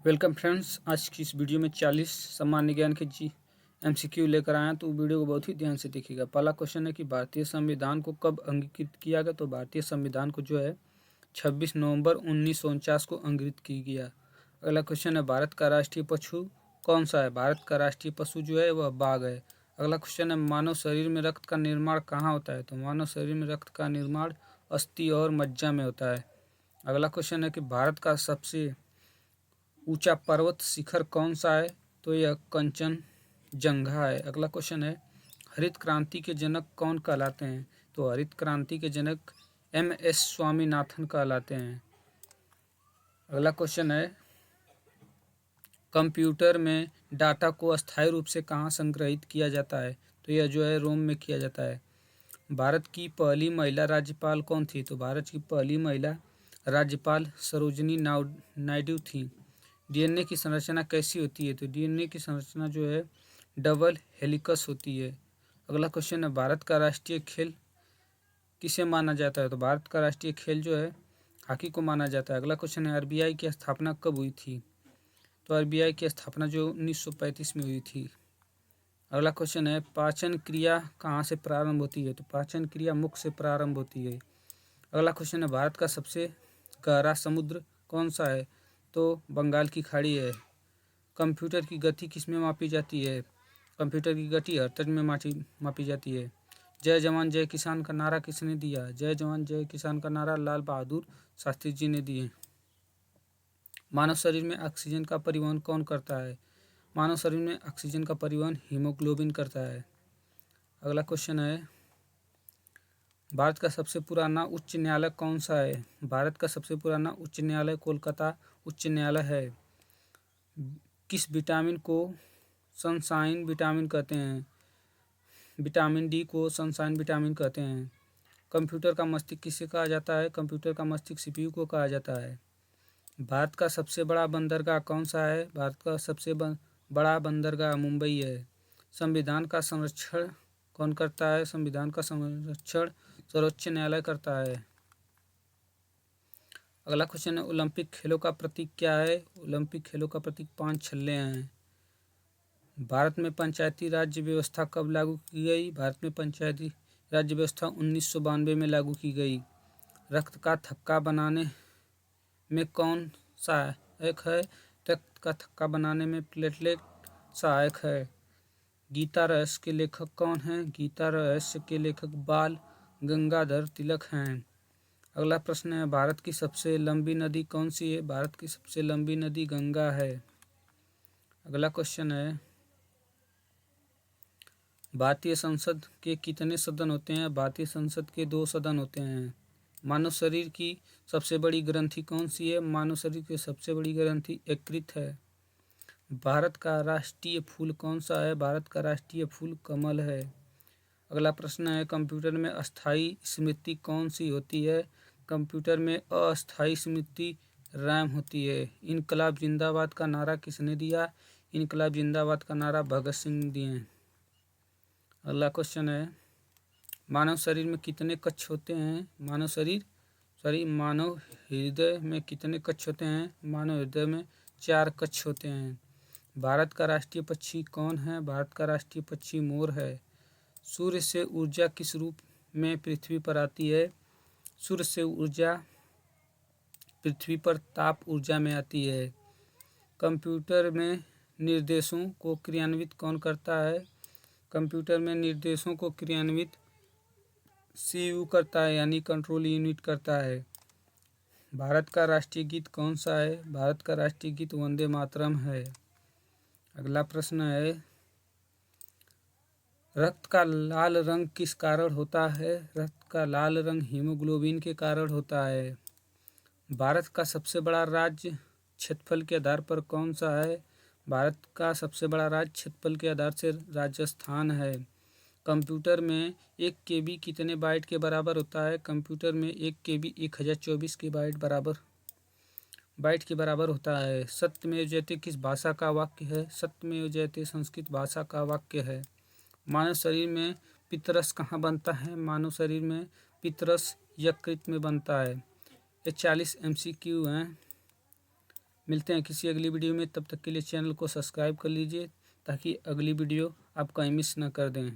Welcome friends. आज की इस वीडियो में 40 सामान्य ज्ञान के MCQ लेकर आए हैं, तो वीडियो को बहुत ही ध्यान से देखिएगा। पहला क्वेश्चन है कि भारतीय संविधान को कब अंगीकृत किया गया। तो भारतीय संविधान को जो है 26 नवंबर 1949 को अंगीकृत किया गया। अगला क्वेश्चन है भारत का राष्ट्रीय पशु कौन सा है। भारत का राष्ट्रीय पशु जो है वह बाघ है। अगला क्वेश्चन है मानव शरीर में रक्त का निर्माण कहाँ होता है। तो मानव शरीर में रक्त का निर्माण अस्थि और मज्जा में होता है। अगला क्वेश्चन है कि भारत का सबसे ऊंचा पर्वत शिखर कौन सा है। तो यह कंचनजंगा है। अगला क्वेश्चन है हरित क्रांति के जनक कौन कहलाते हैं। तो हरित क्रांति के जनक MS स्वामीनाथन कहलाते हैं। अगला क्वेश्चन है कंप्यूटर में डाटा को अस्थायी रूप से कहाँ संग्रहित किया जाता है। तो यह जो है रोम में किया जाता है। भारत की पहली महिला राज्यपाल कौन थी। तो भारत की पहली महिला राज्यपाल सरोजिनी नायडू थी। DNA की संरचना कैसी होती है। तो DNA की संरचना जो है डबल हेलिकस होती है। अगला क्वेश्चन है भारत का राष्ट्रीय खेल किसे माना जाता है। तो भारत का राष्ट्रीय खेल जो है हॉकी को माना जाता है। अगला क्वेश्चन है RBI की स्थापना कब हुई थी। तो RBI की स्थापना जो 1935 में हुई थी। अगला क्वेश्चन है पाचन क्रिया कहाँ से प्रारंभ होती है। तो पाचन क्रिया मुख से प्रारंभ होती है। अगला क्वेश्चन है भारत का सबसे गहरा समुद्र कौन सा है। तो बंगाल की खाड़ी है। कंप्यूटर की गति किस में मापी जाती है। कंप्यूटर की गति हर्ट्ज में मापी जाती है। जय जवान जय किसान का नारा किसने दिया। जय जवान जय किसान का नारा लाल बहादुर शास्त्री जी ने दिए। मानव शरीर में ऑक्सीजन का परिवहन कौन करता है। मानव शरीर में ऑक्सीजन का परिवहन हीमोग्लोबिन करता है। अगला क्वेश्चन है भारत का सबसे पुराना उच्च न्यायालय कौन सा है। भारत का सबसे पुराना उच्च न्यायालय कोलकाता उच्च न्यायालय है। किस विटामिन को सनशाइन विटामिन कहते हैं। विटामिन D को सनशाइन विटामिन कहते हैं। कंप्यूटर का मस्तिष्क किसे कहा जाता है। कंप्यूटर का मस्तिष्क CPU को कहा जाता है। भारत का सबसे बड़ा बंदरगाह कौन सा है। भारत का सबसे बड़ा बंदरगाह मुंबई है। संविधान का संरक्षण कौन करता है। संविधान का संरक्षण सर्वोच्च न्यायालय करता है। अगला क्वेश्चन है ओलंपिक खेलों का प्रतीक क्या है। ओलंपिक खेलों का प्रतीक 5 छल्ले हैं। भारत में पंचायती राज्य व्यवस्था कब लागू की गई। भारत में पंचायती राज्य व्यवस्था 1992 में लागू की गई। रक्त का थक्का बनाने में कौन सहायक है। रक्त का थक्का बनाने में प्लेटलेट सहायक है। गीता रहस्य के लेखक कौन हैं। गीता रहस्य के लेखक बाल गंगाधर तिलक हैं। अगला प्रश्न है भारत की सबसे लंबी नदी कौन सी है। भारत की सबसे लंबी नदी गंगा है। अगला क्वेश्चन है भारतीय संसद के कितने सदन होते हैं। भारतीय संसद के 2 सदन होते हैं। मानव शरीर की सबसे बड़ी ग्रंथि कौन सी है। मानव शरीर की सबसे बड़ी ग्रंथि यकृत है। भारत का राष्ट्रीय फूल कौन सा है। भारत का राष्ट्रीय फूल कमल है। अगला प्रश्न है कंप्यूटर में अस्थायी स्मृति कौन सी होती है। कंप्यूटर में अस्थायी स्मृति रैम होती है। इनकलाब जिंदाबाद का नारा किसने दिया। इनकलाब जिंदाबाद का नारा भगत सिंह ने दिए। अगला क्वेश्चन है मानव शरीर में कितने कक्ष होते हैं। मानव हृदय में कितने कक्ष होते हैं। मानव हृदय में 4 कक्ष होते हैं। भारत का राष्ट्रीय पक्षी कौन है। भारत का राष्ट्रीय पक्षी मोर है। सूर्य से ऊर्जा किस रूप में पृथ्वी पर आती है। सूर्य से ऊर्जा पृथ्वी पर ताप ऊर्जा में आती है। कंप्यूटर में निर्देशों को क्रियान्वित कौन करता है। कंप्यूटर में निर्देशों को क्रियान्वित CPU करता है, यानी कंट्रोल यूनिट करता है। भारत का राष्ट्रीय गीत कौन सा है। भारत का राष्ट्रीय गीत वंदे मातरम है। अगला प्रश्न है रक्त का लाल रंग किस कारण होता है। रक्त का लाल रंग हीमोग्लोबिन के कारण होता है। भारत का सबसे बड़ा राज्य क्षेत्रफल के आधार पर कौन सा है। भारत का सबसे बड़ा राज्य क्षेत्रफल के आधार से राजस्थान है। कंप्यूटर में 1 KB कितने बाइट के बराबर होता है। कंप्यूटर में 1 KB 1024 के बाइट के बराबर होता है। सत्यमेव जयते किस भाषा का वाक्य है। सत्यमेव जयते संस्कृत भाषा का वाक्य है। मानव शरीर में पितरस कहाँ बनता है। मानव शरीर में पितरस यकृत में बनता है। ये 40 MCQ हैं। मिलते हैं किसी अगली वीडियो में, तब तक के लिए चैनल को सब्सक्राइब कर लीजिए ताकि अगली वीडियो आप कहीं मिस ना कर दें।